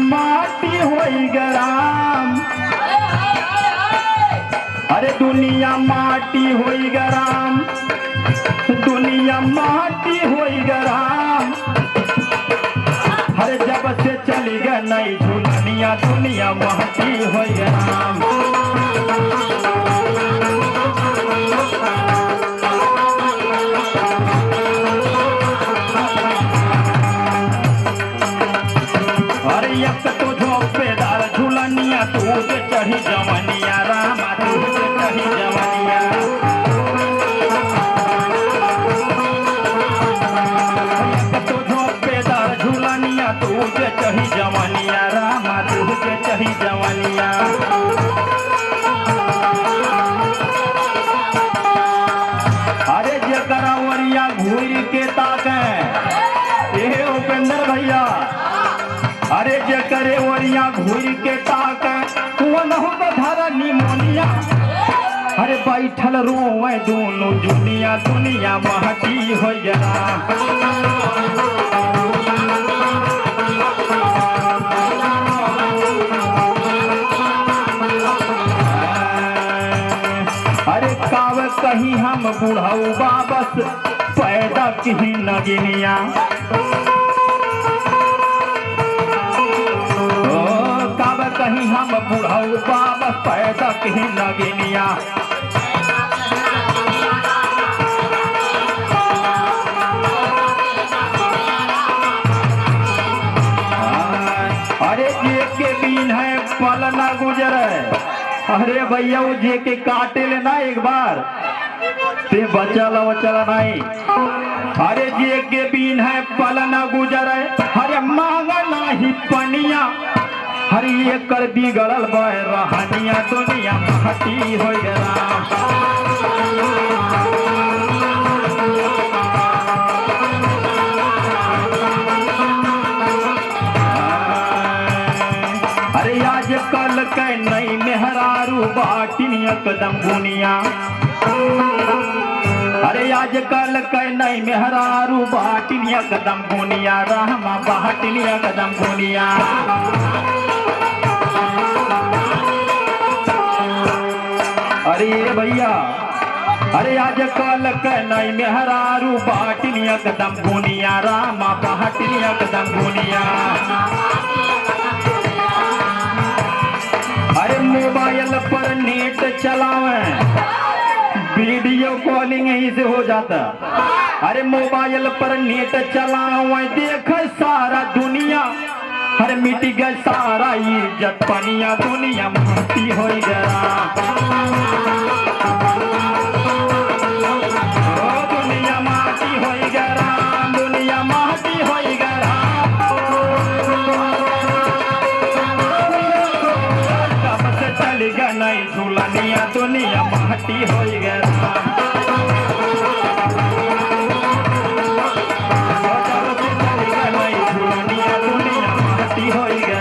माटी होई गराम। अरे दुनिया माटी होई गराम, दुनिया माटी होई गराम। अरे जब से चली गई नई झूलनिया, दुनिया माटी होई गराम। अरे एक तो झोंपेदार झूलनिया, दूध चढ़ी जवनिया रामा, दूध चढ़ी जवनिया। एक तो झोंपेदार झूलनिया, दूध चढ़ी जवनिया रामा, दूध चढ़ी जवनिया। अरे जकरा वरिया घूर के ताके, ए उपेंद्र भैया, अरे जे करे वरिया घूर के ताके वो न हो धरा निमोनिया। अरे बैठल रोवे दोनों दुनिया, दुनिया महटी हो गया। अरे काव कहीं हम बुढ़ऊ बाबस पैदा कहीं नगिनिया। कहीं हम बुढ़ऊ बाबा पैदा कहीं नगिनिया। अरे जे के बीन है पल न गुजरे। अरे भैया वो जे के काटे लेना एक बार ते बचल वचल नहीं। अरे जे के बीन है पल न गुजरे, अरे मांगा नहीं पनिया। हरी एक कर बिगड़ल बह रहनिया, दुनिया महटी हो गया। अरे आज कल के नई मेहरारू बाटिन एकदम बुनिया। अरे आज कल के नई मेहरारू बाटिन एकदम बुनिया रामा, बाटिन एकदम बुनिया। अरे भैया, अरे आज कल के नई मेहरारू बाटिन एकदम बुनिया रामा, बाटिन एकदम बुनिया। अरे मोबाइल पर नेट चलावे, वीडियो कॉलिंग यहीं से हो जाता। अरे मोबाइल पर नेट चलावे, देख सारा दुनिया। हर मिट गया सारा इज्जत पनिया, दुनिया महटी हो गया। दुनिया महटी हो गया, दुनिया महटी हो गया। कब से चली गई नई झूलनिया, दुनिया महटी हो गया। हो गया।